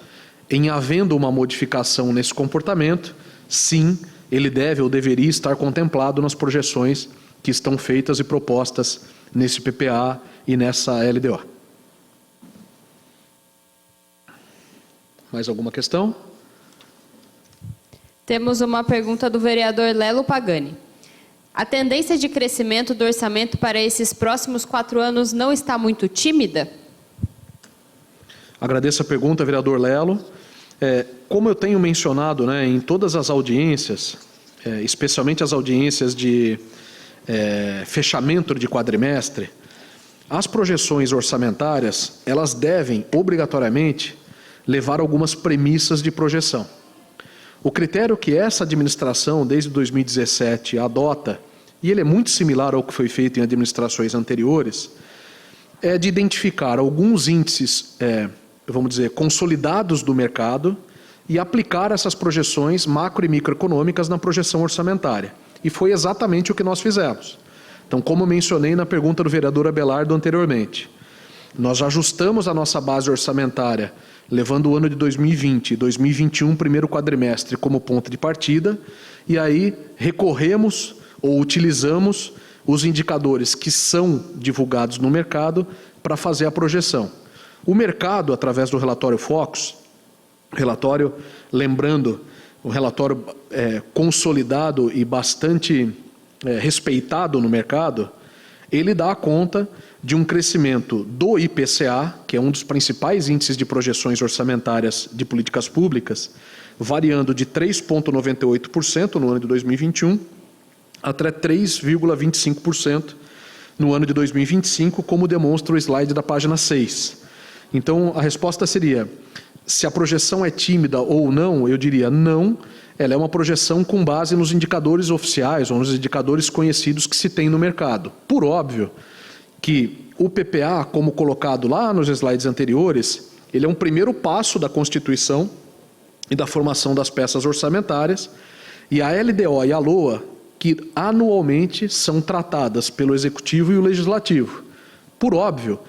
em havendo uma modificação nesse comportamento, sim, ele deve ou deveria estar contemplado nas projeções que estão feitas e propostas nesse PPA e nessa LDO. Mais alguma questão? Temos uma pergunta do vereador Lelo Pagani. A tendência de crescimento do orçamento para esses próximos 4 anos não está muito tímida? Agradeço a pergunta, vereador Lelo. Como eu tenho mencionado, em todas as audiências, especialmente as audiências de fechamento de quadrimestre, as projeções orçamentárias, elas devem, obrigatoriamente, levar algumas premissas de projeção. O critério que essa administração, desde 2017, adota, e ele é muito similar ao que foi feito em administrações anteriores, é de identificar alguns índices, vamos dizer, consolidados do mercado e aplicar essas projeções macro e microeconômicas na projeção orçamentária. E foi exatamente o que nós fizemos. Então, como eu mencionei na pergunta do vereador Abelardo anteriormente, nós ajustamos a nossa base orçamentária, levando o ano de 2020 e 2021, primeiro quadrimestre, como ponto de partida, e aí recorremos ou utilizamos os indicadores que são divulgados no mercado para fazer a projeção. O mercado, através do relatório Focus, lembrando, um relatório consolidado e bastante respeitado no mercado, ele dá conta de um crescimento do IPCA, que é um dos principais índices de projeções orçamentárias de políticas públicas, variando de 3,98% no ano de 2021 até 3,25% no ano de 2025, como demonstra o slide da página 6. Então, a resposta seria, se a projeção é tímida ou não, eu diria não, ela é uma projeção com base nos indicadores oficiais ou nos indicadores conhecidos que se tem no mercado. Por óbvio que o PPA, como colocado lá nos slides anteriores, ele é um primeiro passo da Constituição e da formação das peças orçamentárias, e a LDO e a LOA, que anualmente são tratadas pelo Executivo e o Legislativo. Por óbvio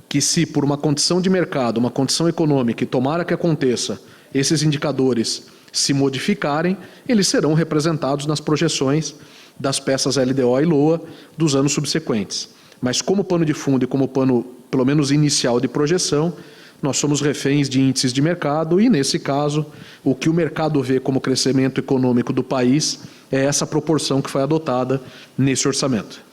que se por uma condição de mercado, uma condição econômica, e tomara que aconteça, esses indicadores se modificarem, eles serão representados nas projeções das peças LDO e LOA dos anos subsequentes. Mas como pano de fundo e como pano, pelo menos inicial de projeção, nós somos reféns de índices de mercado e, nesse caso, o que o mercado vê como crescimento econômico do país é essa proporção que foi adotada nesse orçamento.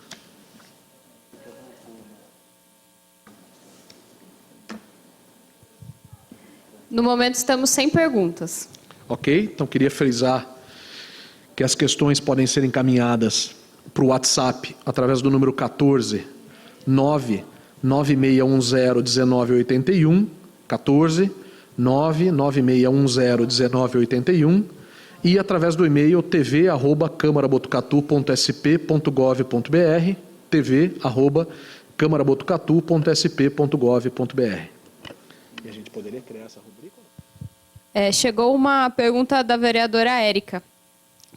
No momento, estamos sem perguntas. Ok? Então, queria frisar que as questões podem ser encaminhadas para o WhatsApp através do número 14 996101981, 14 996101981, e através do e-mail tv@camarabotucatu.sp.gov.br, tv@camarabotucatu.sp.gov.br. E a gente poderia criar essa rubrica? Chegou uma pergunta da vereadora Érica.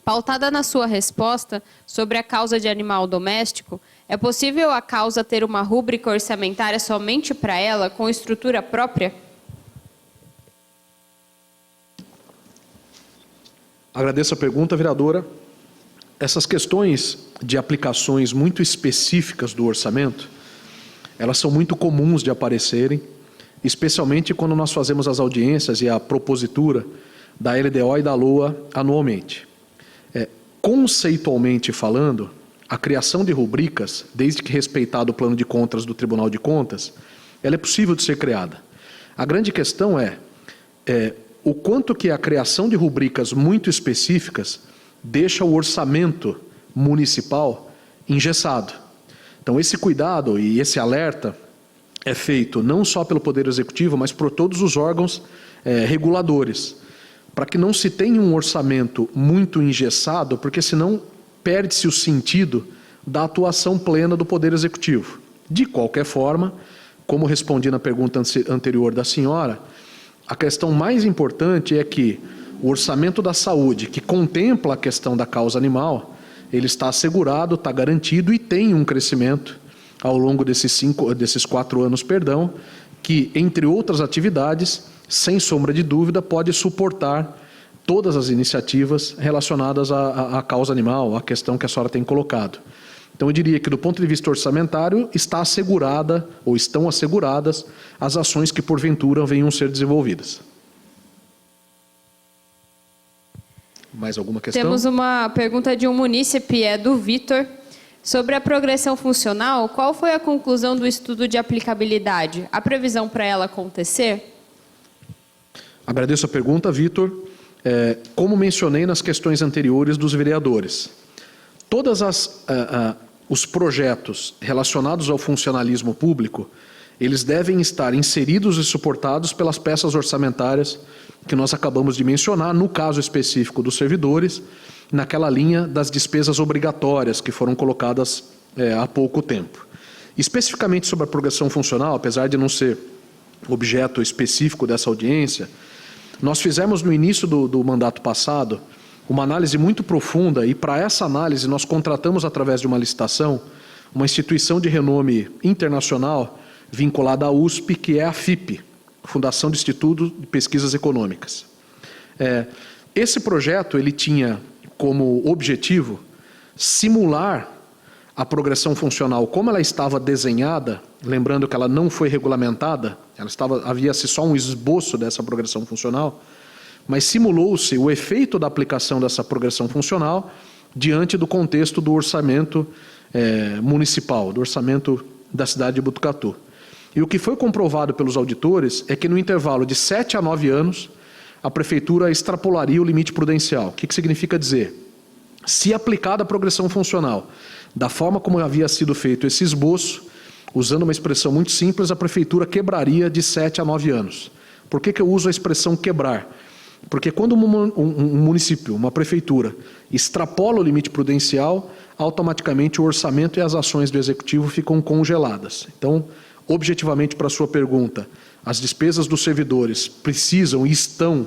Pautada na sua resposta sobre a causa de animal doméstico, é possível a causa ter uma rúbrica orçamentária somente para ela, com estrutura própria? Agradeço a pergunta, vereadora. Essas questões de aplicações muito específicas do orçamento, elas são muito comuns de aparecerem, especialmente quando nós fazemos as audiências e a propositura da LDO e da LOA anualmente. Conceitualmente falando, a criação de rubricas, desde que respeitado o plano de contas do Tribunal de Contas, ela é possível de ser criada. A grande questão é o quanto que a criação de rubricas muito específicas deixa o orçamento municipal engessado. Então, esse cuidado e esse alerta é feito não só pelo Poder Executivo, mas por todos os órgãos reguladores, para que não se tenha um orçamento muito engessado, porque senão perde-se o sentido da atuação plena do Poder Executivo. De qualquer forma, como respondi na pergunta anterior da senhora, a questão mais importante é que o orçamento da saúde, que contempla a questão da causa animal, ele está assegurado, está garantido e tem um crescimento ao longo desses 4 anos, que, entre outras atividades, sem sombra de dúvida, pode suportar todas as iniciativas relacionadas à causa animal, à questão que a senhora tem colocado. Então, eu diria que, do ponto de vista orçamentário, está assegurada, ou estão asseguradas, as ações que, porventura, venham a ser desenvolvidas. Mais alguma questão? Temos uma pergunta de um munícipe, do Vitor. Sobre a progressão funcional, qual foi a conclusão do estudo de aplicabilidade? Há previsão para ela acontecer? Agradeço a pergunta, Vitor. Como mencionei nas questões anteriores dos vereadores, todos os projetos relacionados ao funcionalismo público, eles devem estar inseridos e suportados pelas peças orçamentárias que nós acabamos de mencionar, no caso específico dos servidores, naquela linha das despesas obrigatórias que foram colocadas há pouco tempo. Especificamente sobre a progressão funcional, apesar de não ser objeto específico dessa audiência, nós fizemos no início do mandato passado uma análise muito profunda, e para essa análise nós contratamos, através de uma licitação, uma instituição de renome internacional vinculada à USP, que é a FIP, Fundação do Instituto de Pesquisas Econômicas. Esse projeto ele tinha como objetivo simular a progressão funcional como ela estava desenhada, lembrando que ela não foi regulamentada, havia-se só um esboço dessa progressão funcional, mas simulou-se o efeito da aplicação dessa progressão funcional diante do contexto do orçamento municipal, do orçamento da cidade de Botucatu. E o que foi comprovado pelos auditores é que no intervalo de 7 a 9 anos, a Prefeitura extrapolaria o limite prudencial. O que significa dizer? Se aplicada a progressão funcional, da forma como havia sido feito esse esboço, usando uma expressão muito simples, a Prefeitura quebraria de 7 a 9 anos. Por que eu uso a expressão quebrar? Porque quando um município, uma prefeitura, extrapola o limite prudencial, automaticamente o orçamento e as ações do Executivo ficam congeladas. Então, objetivamente, para a sua pergunta, as despesas dos servidores precisam e estão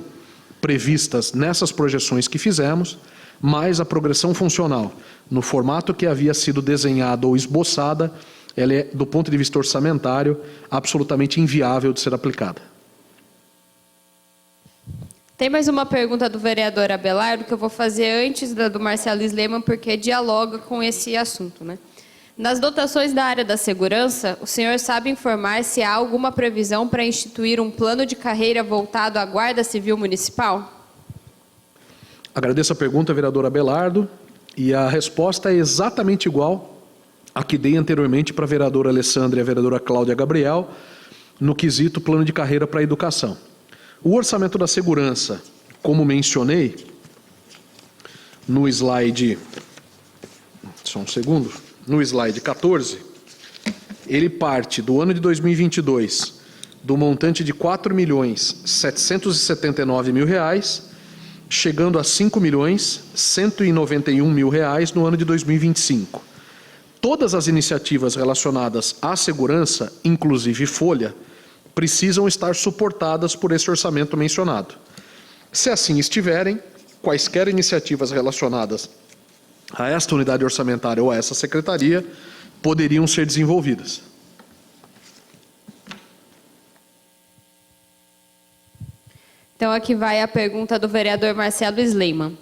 previstas nessas projeções que fizemos, mas a progressão funcional, no formato que havia sido desenhada ou esboçada, ela é, do ponto de vista orçamentário, absolutamente inviável de ser aplicada. Tem mais uma pergunta do vereador Abelardo, que eu vou fazer antes da do Marcelo Sleman, porque dialoga com esse assunto, né? Nas dotações da área da segurança, o senhor sabe informar se há alguma previsão para instituir um plano de carreira voltado à Guarda Civil Municipal? Agradeço a pergunta, vereador Abelardo. E a resposta é exatamente igual a que dei anteriormente para a vereadora Alessandra e a vereadora Cláudia Gabriel, no quesito plano de carreira para a educação. O orçamento da segurança, como mencionei, no slide, só um segundo, no slide 14, ele parte do ano de 2022 do montante de R$ 4.779.000, chegando a R$ 5.191.000 no ano de 2025. Todas as iniciativas relacionadas à segurança, inclusive folha, precisam estar suportadas por esse orçamento mencionado. Se assim estiverem, quaisquer iniciativas relacionadas a esta unidade orçamentária ou a essa secretaria poderiam ser desenvolvidas. Então, aqui vai a pergunta do vereador Marcelo Sleiman.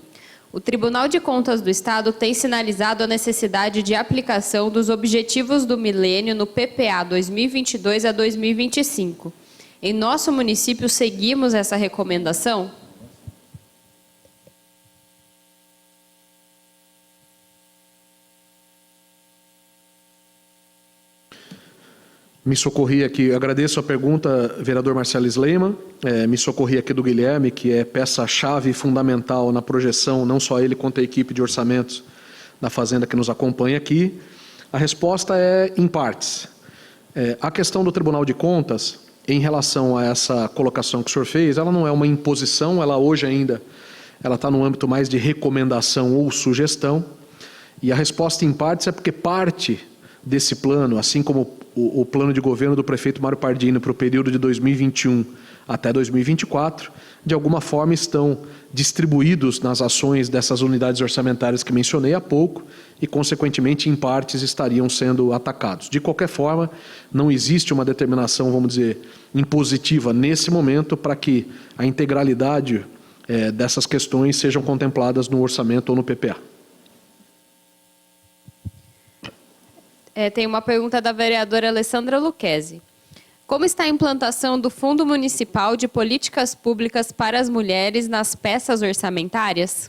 O Tribunal de Contas do Estado tem sinalizado a necessidade de aplicação dos Objetivos do Milênio no PPA 2022 a 2025. Em nosso município, seguimos essa recomendação? Me socorri aqui, agradeço a pergunta, vereador Marcelo Sleiman, me socorri aqui do Guilherme, que é peça-chave fundamental na projeção, não só ele quanto a equipe de orçamentos da Fazenda que nos acompanha aqui. A resposta é em partes. A questão do Tribunal de Contas, em relação a essa colocação que o senhor fez, ela não é uma imposição, ela hoje ainda está no âmbito mais de recomendação ou sugestão, e a resposta em partes é porque parte desse plano, assim como o plano de governo do prefeito Mário Pardini para o período de 2021 até 2024, de alguma forma estão distribuídos nas ações dessas unidades orçamentárias que mencionei há pouco e, consequentemente, em partes estariam sendo atacados. De qualquer forma, não existe uma determinação, vamos dizer, impositiva nesse momento para que a integralidade dessas questões sejam contempladas no orçamento ou no PPA. Tem uma pergunta da vereadora Alessandra Lucchesi. Como está a implantação do Fundo Municipal de Políticas Públicas para as Mulheres nas peças orçamentárias?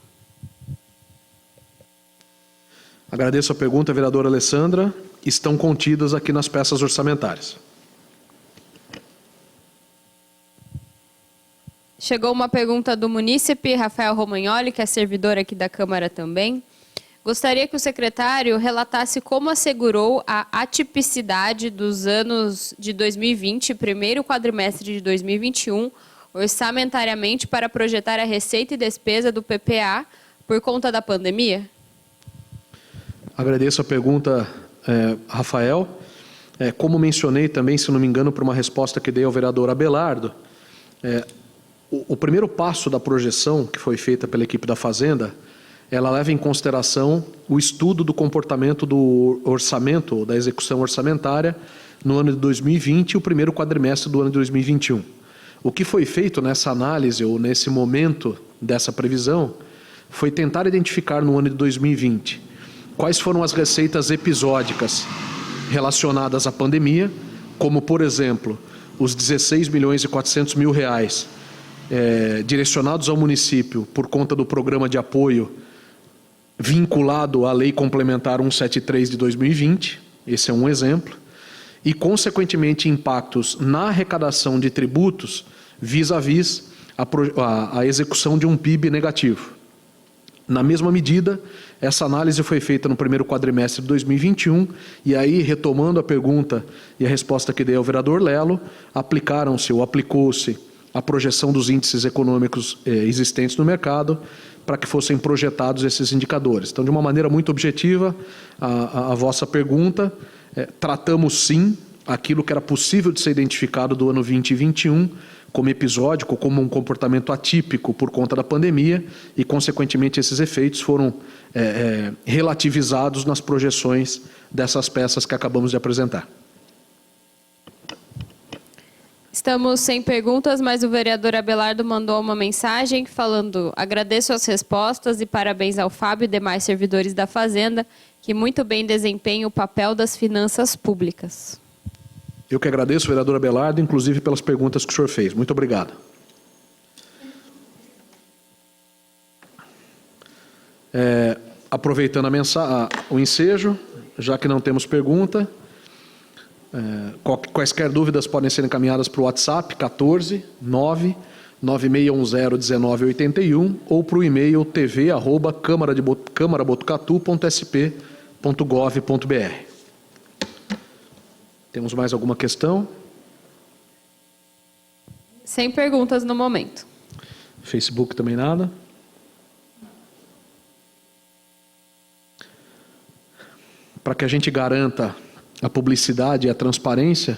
Agradeço a pergunta, vereadora Alessandra. Estão contidas aqui nas peças orçamentárias. Chegou uma pergunta do munícipe Rafael Romagnoli, que é servidor aqui da Câmara também. Gostaria que o secretário relatasse como assegurou a atipicidade dos anos de 2020, primeiro quadrimestre de 2021, orçamentariamente para projetar a receita e despesa do PPA por conta da pandemia? Agradeço a pergunta, Rafael. Como mencionei também, se não me engano, por uma resposta que dei ao vereador Abelardo, o primeiro passo da projeção que foi feita pela equipe da Fazenda, ela leva em consideração o estudo do comportamento do orçamento, da execução orçamentária, no ano de 2020 e o primeiro quadrimestre do ano de 2021. O que foi feito nessa análise, ou nesse momento dessa previsão, foi tentar identificar no ano de 2020 quais foram as receitas episódicas relacionadas à pandemia, como, por exemplo, os R$16.400.000 direcionados ao município por conta do programa de apoio vinculado à Lei Complementar 173 de 2020, esse é um exemplo, e, consequentemente, impactos na arrecadação de tributos vis-à-vis a execução de um PIB negativo. Na mesma medida, essa análise foi feita no primeiro quadrimestre de 2021, e aí, retomando a pergunta e a resposta que dei ao vereador Lelo, aplicaram-se ou aplicou-se a projeção dos índices econômicos existentes no mercado para que fossem projetados esses indicadores. Então, de uma maneira muito objetiva, a vossa pergunta, tratamos sim aquilo que era possível de ser identificado do ano 2021 como episódico, como um comportamento atípico por conta da pandemia e, consequentemente, esses efeitos foram relativizados nas projeções dessas peças que acabamos de apresentar. Estamos sem perguntas, mas o vereador Abelardo mandou uma mensagem falando: agradeço as respostas e parabéns ao Fábio e demais servidores da Fazenda, que muito bem desempenham o papel das finanças públicas. Eu que agradeço, vereador Abelardo, inclusive pelas perguntas que o senhor fez. Muito obrigado. Aproveitando o ensejo, já que não temos pergunta, quaisquer dúvidas podem ser encaminhadas para o WhatsApp 14 996101981 ou para o e-mail tv@camarabotucatu.sp.gov.br. Temos mais alguma questão? Sem perguntas no momento. Facebook também nada. Para que a gente garanta a publicidade e a transparência,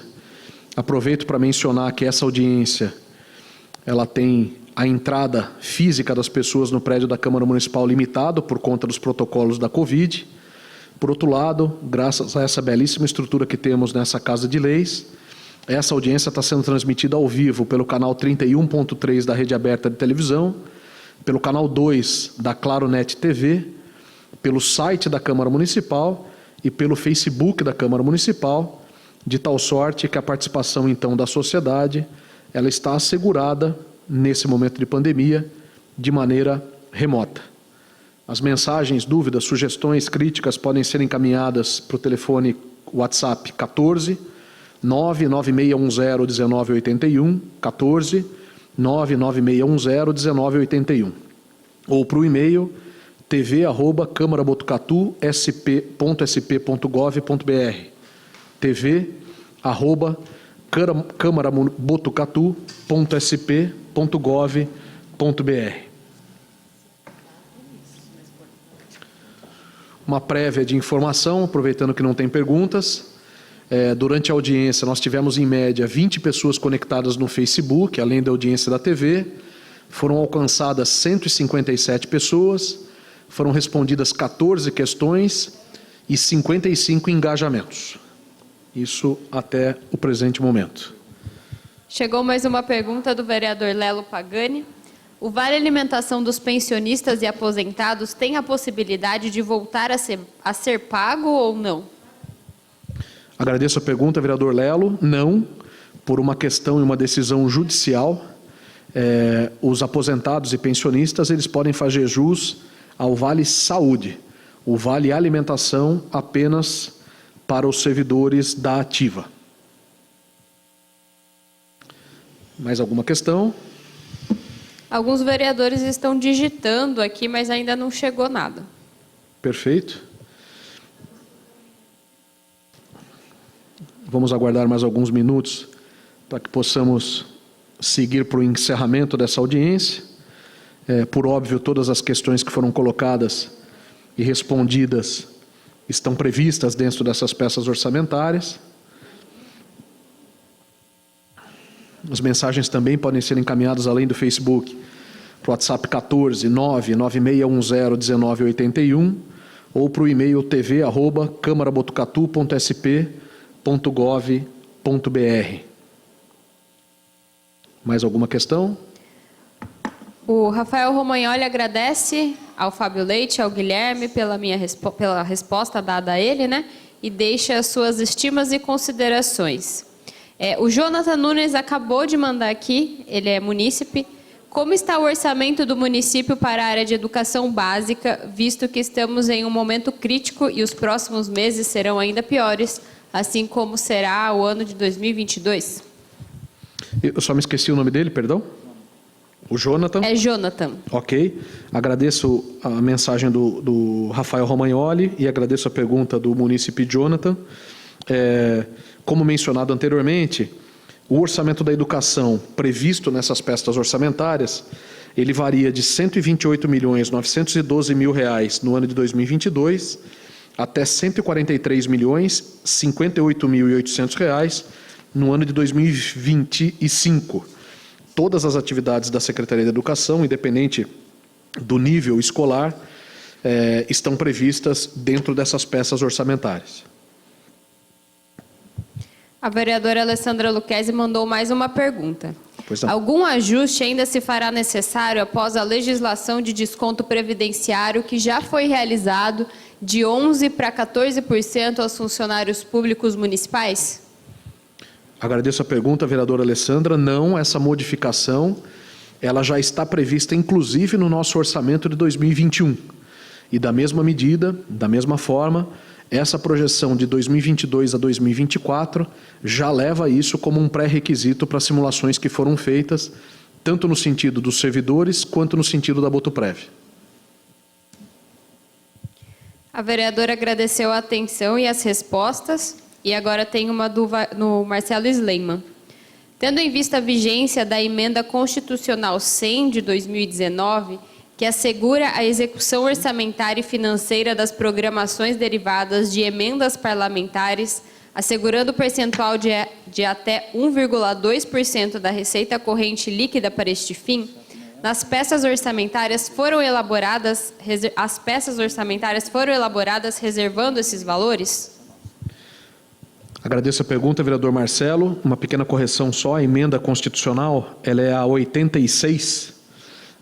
aproveito para mencionar que essa audiência ela tem a entrada física das pessoas no prédio da Câmara Municipal limitado por conta dos protocolos da Covid. Por outro lado, graças a essa belíssima estrutura que temos nessa Casa de Leis, essa audiência está sendo transmitida ao vivo pelo canal 31.3 da Rede Aberta de Televisão, pelo canal 2 da Claronet TV, pelo site da Câmara Municipal e pelo Facebook da Câmara Municipal, de tal sorte que a participação, então, da sociedade, ela está assegurada, nesse momento de pandemia, de maneira remota. As mensagens, dúvidas, sugestões, críticas podem ser encaminhadas para o telefone WhatsApp 14 996101981, 14 996101981, ou para o e-mail tv@camarabotucatu.sp.gov.br, tv@camarabotucatu.sp.gov.br. Uma prévia de informação, aproveitando que não tem perguntas. Durante a audiência, nós tivemos em média 20 pessoas conectadas no Facebook, além da audiência da TV. Foram alcançadas 157 pessoas, foram respondidas 14 questões e 55 engajamentos. Isso até o presente momento. Chegou mais uma pergunta do vereador Lelo Pagani. O Vale Alimentação dos pensionistas e aposentados tem a possibilidade de voltar a ser pago ou não? Agradeço a pergunta, vereador Lelo. Não, por uma questão e uma decisão judicial. Os aposentados e pensionistas eles podem fazer jus ao Vale Saúde. O Vale Alimentação apenas para os servidores da ativa. Mais alguma questão? Alguns vereadores estão digitando aqui, mas ainda não chegou nada. Perfeito. Vamos aguardar mais alguns minutos para que possamos seguir para o encerramento dessa audiência. Por óbvio, todas as questões que foram colocadas e respondidas estão previstas dentro dessas peças orçamentárias. As mensagens também podem ser encaminhadas além do Facebook para o WhatsApp 14 996101981 ou para o e-mail tv@camarabotucatu.sp.gov.br. Mais alguma questão? O Rafael Romagnoli agradece ao Fábio Leite, ao Guilherme, pela resposta dada a ele, né? E deixa as suas estimas e considerações. O Jonathan Nunes acabou de mandar aqui, ele é munícipe. Como está o orçamento do município para a área de educação básica, visto que estamos em um momento crítico e os próximos meses serão ainda piores, assim como será o ano de 2022? Eu só me esqueci o nome dele, perdão? O Jonathan? É Jonathan. Ok. Agradeço a mensagem do Rafael Romagnoli e agradeço a pergunta do munícipe Jonathan. Como mencionado anteriormente, o orçamento da educação previsto nessas pestas orçamentárias, ele varia de R$ 128.912.000 no ano de 2022 até R$ 143.058.800 no ano de 2025. Todas as atividades da Secretaria de Educação, independente do nível escolar, estão previstas dentro dessas peças orçamentárias. A vereadora Alessandra Lucchesi mandou mais uma pergunta. Pois não. Algum ajuste ainda se fará necessário após a legislação de desconto previdenciário que já foi realizado de 11% para 14% aos funcionários públicos municipais? Agradeço a pergunta, vereadora Alessandra. Não, essa modificação ela já está prevista, inclusive, no nosso orçamento de 2021. E da mesma medida, da mesma forma, essa projeção de 2022 a 2024 já leva isso como um pré-requisito para simulações que foram feitas, tanto no sentido dos servidores, quanto no sentido da Botuprev. A vereadora agradeceu a atenção e as respostas, e agora tem uma no Marcelo Sleiman. Tendo em vista a vigência da Emenda Constitucional 100 de 2019, que assegura a execução orçamentária e financeira das programações derivadas de emendas parlamentares, assegurando o percentual de até 1,2% da receita corrente líquida para este fim, as peças orçamentárias foram elaboradas reservando esses valores? Agradeço a pergunta, vereador Marcelo. Uma pequena correção só, a emenda constitucional, ela é a 86,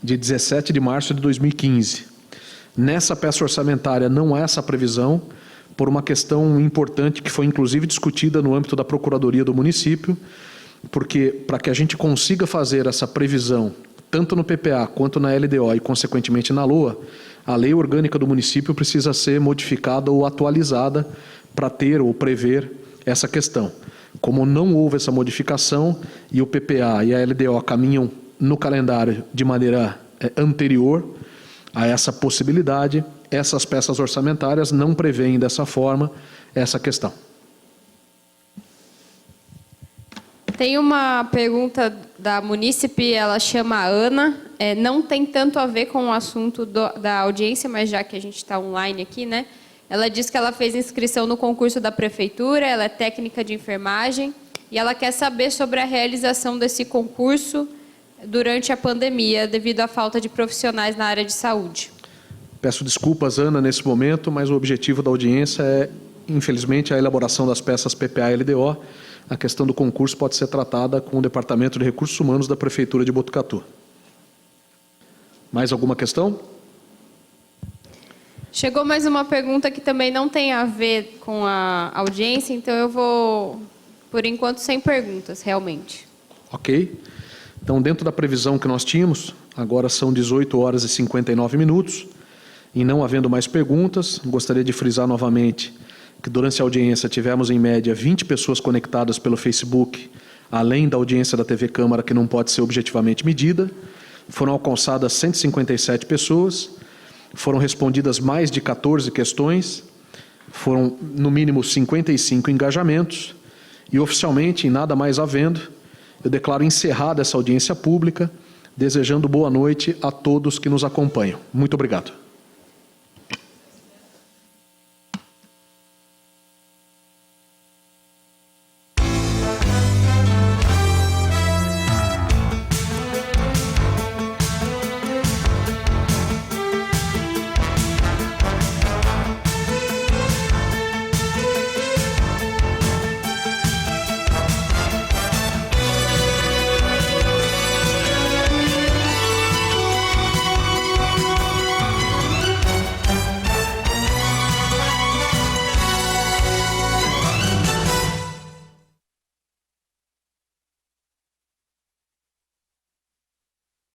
de 17 de março de 2015. Nessa peça orçamentária não há essa previsão, por uma questão importante que foi inclusive discutida no âmbito da Procuradoria do município, porque para que a gente consiga fazer essa previsão, tanto no PPA quanto na LDO e consequentemente na LOA, a lei orgânica do município precisa ser modificada ou atualizada para ter ou prever essa questão. Como não houve essa modificação e o PPA e a LDO caminham no calendário de maneira anterior a essa possibilidade, essas peças orçamentárias não prevêem dessa forma essa questão. Tem uma pergunta da munícipe, ela chama Ana, não tem tanto a ver com o assunto da audiência, mas já que a gente está online aqui, né? Ela diz que ela fez inscrição no concurso da prefeitura, ela é técnica de enfermagem, e ela quer saber sobre a realização desse concurso durante a pandemia, devido à falta de profissionais na área de saúde. Peço desculpas, Ana, nesse momento, mas o objetivo da audiência é, infelizmente, a elaboração das peças PPA e LDO. A questão do concurso pode ser tratada com o Departamento de Recursos Humanos da Prefeitura de Botucatu. Mais alguma questão? Chegou mais uma pergunta que também não tem a ver com a audiência, então eu vou, por enquanto, sem perguntas, realmente. Ok. Então, dentro da previsão que nós tínhamos, agora são 18 horas e 59 minutos, e não havendo mais perguntas, gostaria de frisar novamente que durante a audiência tivemos em média 20 pessoas conectadas pelo Facebook, além da audiência da TV Câmara, que não pode ser objetivamente medida. Foram alcançadas 157 pessoas, foram respondidas mais de 14 questões, foram no mínimo 55 engajamentos, e oficialmente, em nada mais havendo, eu declaro encerrada essa audiência pública, desejando boa noite a todos que nos acompanham. Muito obrigado.